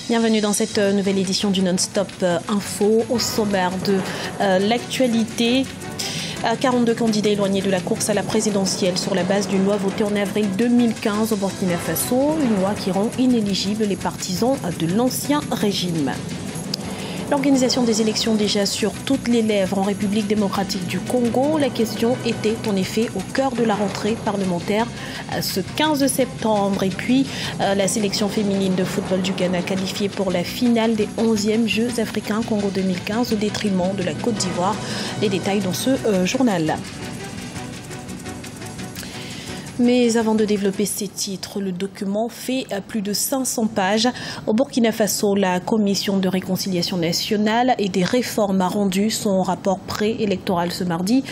Bienvenue dans cette nouvelle édition du Non-Stop Info. Au sommaire de l'actualité, 42 candidats éloignés de la course à la présidentielle sur la base d'une loi votée en avril 2015 au Burkina Faso, une loi qui rend inéligibles les partisans de l'ancien régime. L'organisation des élections déjà sur toutes les lèvres en République démocratique du Congo. La question était en effet au cœur de la rentrée parlementaire ce 15 septembre. Et puis la sélection féminine de football du Ghana qualifiée pour la finale des 11e Jeux africains Congo 2015 au détriment de la Côte d'Ivoire. Les détails dans ce journal. Mais avant de développer ces titres, le document fait plus de 500 pages. Au Burkina Faso, la Commission de réconciliation nationale et des réformes a rendu son rapport préélectoral ce mardi.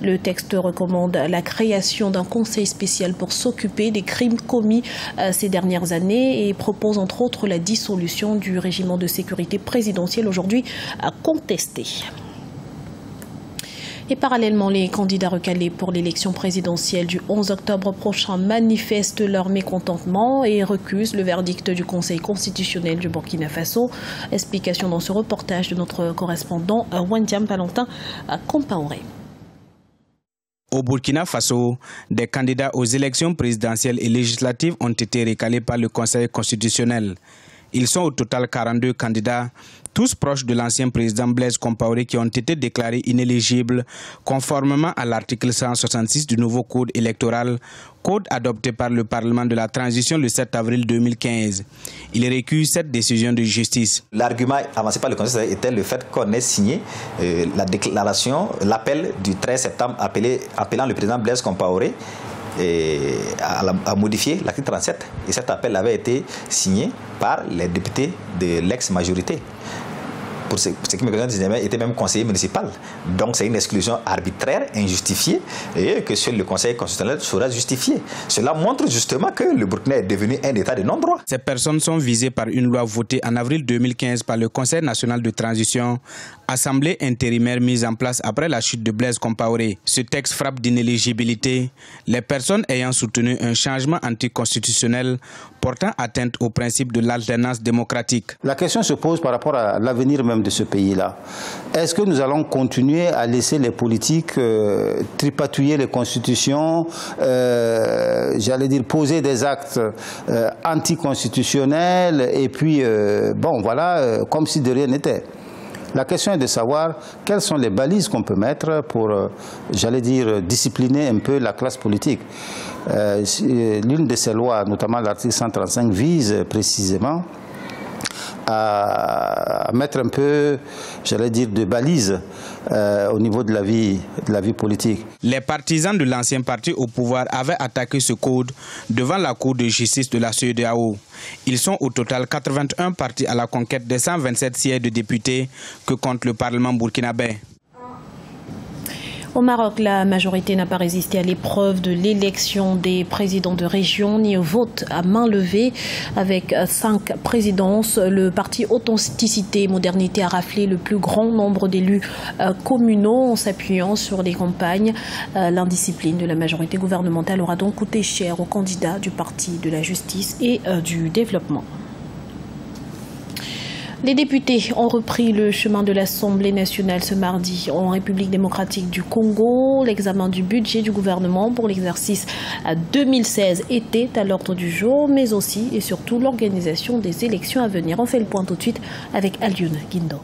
Le texte recommande la création d'un conseil spécial pour s'occuper des crimes commis ces dernières années et propose entre autres la dissolution du régime de sécurité présidentiel aujourd'hui contesté. Et parallèlement, les candidats recalés pour l'élection présidentielle du 11 octobre prochain manifestent leur mécontentement et recusent le verdict du Conseil constitutionnel du Burkina Faso. Explication dans ce reportage de notre correspondant Wandiam Valentin Compaoré. Au Burkina Faso, des candidats aux élections présidentielles et législatives ont été recalés par le Conseil constitutionnel. Ils sont au total 42 candidats, tous proches de l'ancien président Blaise Compaoré qui ont été déclarés inéligibles conformément à l'article 166 du nouveau code électoral, code adopté par le Parlement de la transition le 7 avril 2015. Il récuse cette décision de justice. L'argument avancé par le Conseil était le fait qu'on ait signé la déclaration, l'appel du 13 septembre appelant le président Blaise Compaoré à modifier l'article 37. Et cet appel avait été signé par les députés de l'ex-majorité. Pour ce qui me concerne, était même conseiller municipal. Donc c'est une exclusion arbitraire, injustifiée, et que seul le Conseil constitutionnel saura justifier. Cela montre justement que le Burkina est devenu un État de non-droit. Ces personnes sont visées par une loi votée en avril 2015 par le Conseil national de transition, assemblée intérimaire mise en place après la chute de Blaise Compaoré. Ce texte frappe d'inéligibilité les personnes ayant soutenu un changement anticonstitutionnel portant atteinte au principe de l'alternance démocratique. La question se pose par rapport à l'avenir même de ce pays-là. Est-ce que nous allons continuer à laisser les politiques tripatouiller les constitutions, j'allais dire poser des actes anticonstitutionnels et puis, bon voilà, comme si de rien n'était? La question est de savoir quelles sont les balises qu'on peut mettre pour, j'allais dire, discipliner un peu la classe politique. L'une de ces lois, notamment l'article 135, vise précisément à mettre un peu, j'allais dire, de balises au niveau de la vie politique. Les partisans de l'ancien parti au pouvoir avaient attaqué ce code devant la Cour de justice de la CEDEAO. Ils sont au total 81 partis à la conquête des 127 sièges de députés que compte le Parlement burkinabé. Au Maroc, la majorité n'a pas résisté à l'épreuve de l'élection des présidents de région ni au vote à main levée. Avec 5 présidences, le parti Authenticité et Modernité a raflé le plus grand nombre d'élus communaux en s'appuyant sur les campagnes. L'indiscipline de la majorité gouvernementale aura donc coûté cher aux candidats du Parti de la Justice et du Développement. Les députés ont repris le chemin de l'Assemblée nationale ce mardi en République démocratique du Congo. L'examen du budget du gouvernement pour l'exercice 2016 était à l'ordre du jour, mais aussi et surtout l'organisation des élections à venir. On fait le point tout de suite avec Alioune Guindo.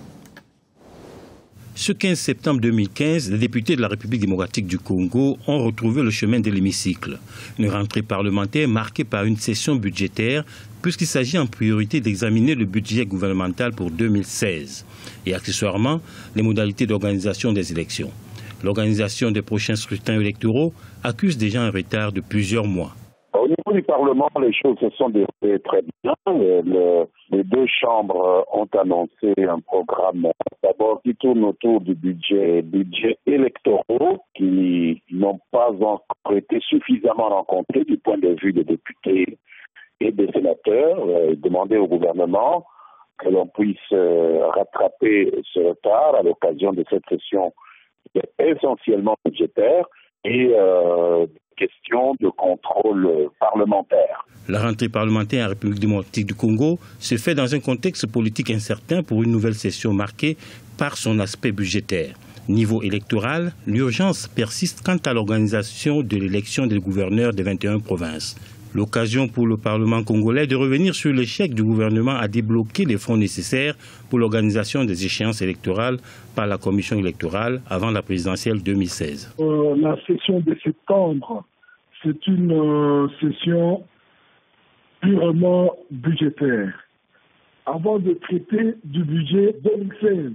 Ce 15 septembre 2015, les députés de la République démocratique du Congo ont retrouvé le chemin de l'hémicycle. Une rentrée parlementaire marquée par une session budgétaire, puisqu'il s'agit en priorité d'examiner le budget gouvernemental pour 2016 et accessoirement les modalités d'organisation des élections. L'organisation des prochains scrutins électoraux accuse déjà un retard de plusieurs mois. Au niveau du Parlement, les choses se sont déroulées très bien. Les deux chambres ont annoncé un programme d'abord qui tourne autour du budget électoraux qui n'ont pas encore été suffisamment rencontrés du point de vue des députés et des sénateurs. Demander au gouvernement que l'on puisse rattraper ce retard à l'occasion de cette session essentiellement budgétaire et question de contrôle parlementaire. La rentrée parlementaire en République démocratique du Congo se fait dans un contexte politique incertain pour une nouvelle session marquée par son aspect budgétaire. Niveau électoral, l'urgence persiste quant à l'organisation de l'élection des gouverneurs des 21 provinces. L'occasion pour le Parlement congolais de revenir sur l'échec du gouvernement à débloquer les fonds nécessaires pour l'organisation des échéances électorales par la commission électorale avant la présidentielle 2016. La session de septembre, c'est une session purement budgétaire. Avant de traiter du budget 2016,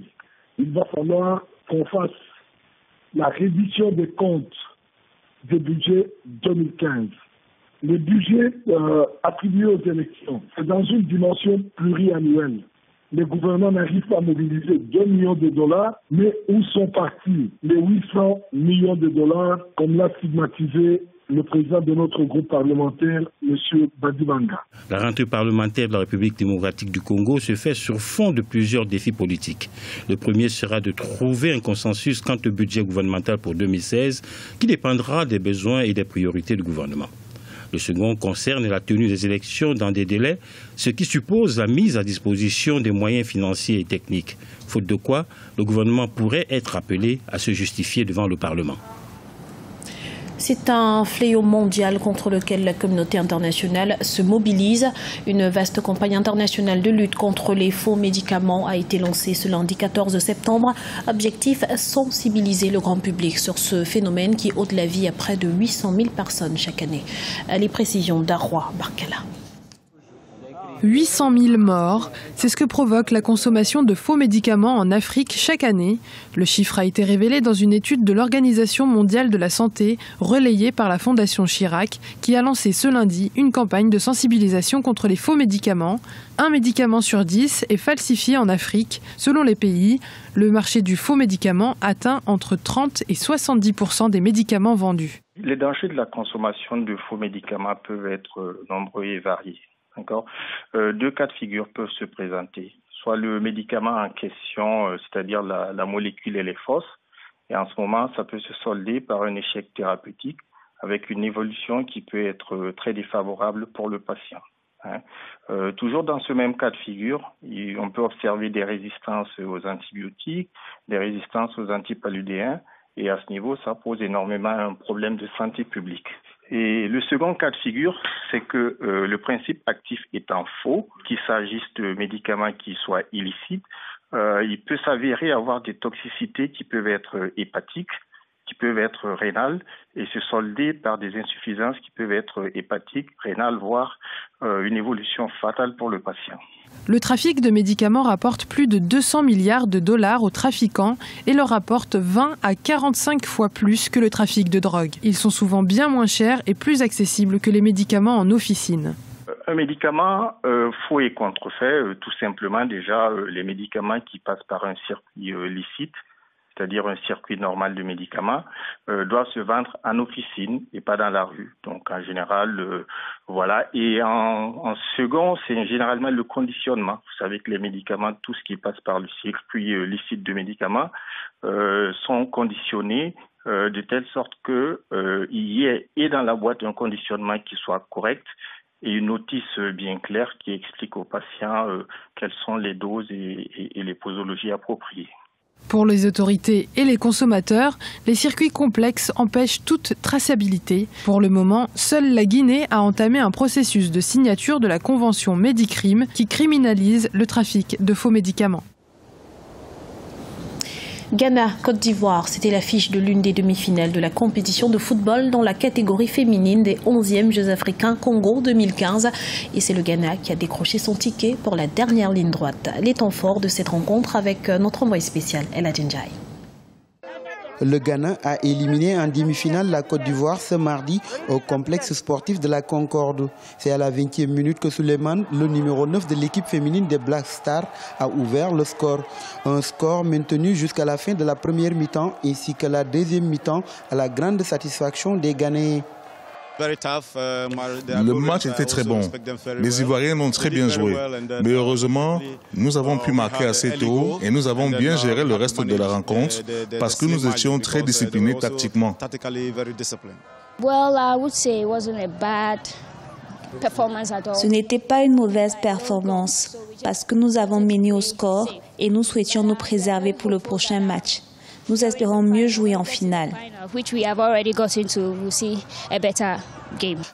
il va falloir qu'on fasse la reddition des comptes du budget 2015. Le budget attribué aux élections, c'est dans une dimension pluriannuelle. Le gouvernement n'arrive pas à mobiliser 2 millions de dollars, mais où sont partis les 800 millions de dollars, comme l'a stigmatisé le président de notre groupe parlementaire, M. Badibanga. La rentrée parlementaire de la République démocratique du Congo se fait sur fond de plusieurs défis politiques. Le premier sera de trouver un consensus quant au budget gouvernemental pour 2016, qui dépendra des besoins et des priorités du gouvernement. Le second concerne la tenue des élections dans des délais, ce qui suppose la mise à disposition des moyens financiers et techniques, faute de quoi le gouvernement pourrait être appelé à se justifier devant le Parlement. C'est un fléau mondial contre lequel la communauté internationale se mobilise. Une vaste campagne internationale de lutte contre les faux médicaments a été lancée ce lundi 14 septembre. Objectif, sensibiliser le grand public sur ce phénomène qui ôte la vie à près de 800 000 personnes chaque année. Les précisions d'Arwa Barkala. 800 000 morts, c'est ce que provoque la consommation de faux médicaments en Afrique chaque année. Le chiffre a été révélé dans une étude de l'Organisation mondiale de la santé, relayée par la Fondation Chirac, qui a lancé ce lundi une campagne de sensibilisation contre les faux médicaments. Un médicament sur 10 est falsifié en Afrique. Selon les pays, le marché du faux médicament atteint entre 30 et 70% des médicaments vendus. Les dangers de la consommation de faux médicaments peuvent être nombreux et variés. Deux cas de figure peuvent se présenter. Soit le médicament en question, c'est-à-dire la molécule, elle est fausse. Et en ce moment, ça peut se solder par un échec thérapeutique avec une évolution qui peut être très défavorable pour le patient. Toujours dans ce même cas de figure, on peut observer des résistances aux antibiotiques, des résistances aux antipaludéens. Et à ce niveau, ça pose énormément un problème de santé publique. Et le second cas de figure, c'est que le principe actif étant faux, qu'il s'agisse de médicaments qui soient illicites, il peut s'avérer avoir des toxicités qui peuvent être hépatiques, qui peuvent être rénales et se solder par des insuffisances qui peuvent être hépatiques, rénales, voire une évolution fatale pour le patient. Le trafic de médicaments rapporte plus de 200 milliards de dollars aux trafiquants et leur rapporte 20 à 45 fois plus que le trafic de drogue. Ils sont souvent bien moins chers et plus accessibles que les médicaments en officine. Un médicament faux et contrefait, tout simplement déjà les médicaments qui passent par un circuit licite, c'est-à-dire un circuit normal de médicaments, doivent se vendre en officine et pas dans la rue. Donc en général, voilà. Et en second, c'est généralement le conditionnement. Vous savez que les médicaments, tout ce qui passe par le circuit licite de médicaments, sont conditionnés de telle sorte que il y ait et dans la boîte un conditionnement qui soit correct et une notice bien claire qui explique aux patients quelles sont les doses et les posologies appropriées. Pour les autorités et les consommateurs, les circuits complexes empêchent toute traçabilité. Pour le moment, seule la Guinée a entamé un processus de signature de la Convention Medicrime qui criminalise le trafic de faux médicaments. Ghana, Côte d'Ivoire, c'était l'affiche de l'une des demi-finales de la compétition de football dans la catégorie féminine des 11e Jeux africains Congo 2015. Et c'est le Ghana qui a décroché son ticket pour la dernière ligne droite. Les temps forts de cette rencontre avec notre envoyé spécial, Ella Djendjaï. Le Ghana a éliminé en demi-finale la Côte d'Ivoire ce mardi au complexe sportif de la Concorde. C'est à la 20e minute que Souleymane, le numéro 9 de l'équipe féminine des Black Stars, a ouvert le score. Un score maintenu jusqu'à la fin de la première mi-temps ainsi que la deuxième mi-temps à la grande satisfaction des Ghanéens. Le match était très bon. Les Ivoiriens ont très bien joué. Mais heureusement, nous avons pu marquer assez tôt et nous avons bien géré le reste de la rencontre parce que nous étions très disciplinés tactiquement. Ce n'était pas une mauvaise performance parce que nous avons mené au score et nous souhaitions nous préserver pour le prochain match. Nous espérons mieux jouer en finale.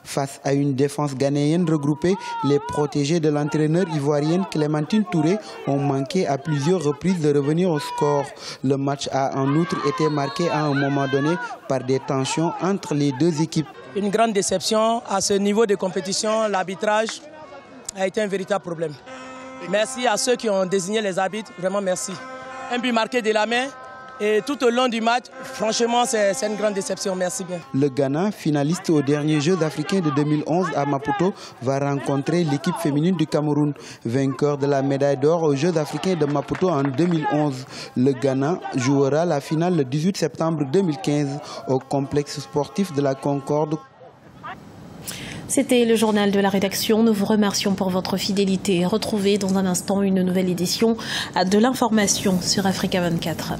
Face à une défense ghanéenne regroupée, les protégés de l'entraîneur ivoirienne Clémentine Touré ont manqué à plusieurs reprises de revenir au score. Le match a en outre été marqué à un moment donné par des tensions entre les deux équipes. Une grande déception à ce niveau de compétition, l'arbitrage a été un véritable problème. Merci à ceux qui ont désigné les arbitres, vraiment merci. Un but marqué de la main. Et tout au long du match, franchement, c'est une grande déception. Merci bien. Le Ghana, finaliste aux derniers Jeux africains de 2011 à Maputo, va rencontrer l'équipe féminine du Cameroun, vainqueur de la médaille d'or aux Jeux africains de Maputo en 2011. Le Ghana jouera la finale le 18 septembre 2015 au complexe sportif de la Concorde. C'était le journal de la rédaction. Nous vous remercions pour votre fidélité. Retrouvez dans un instant une nouvelle édition de l'information sur Africa 24.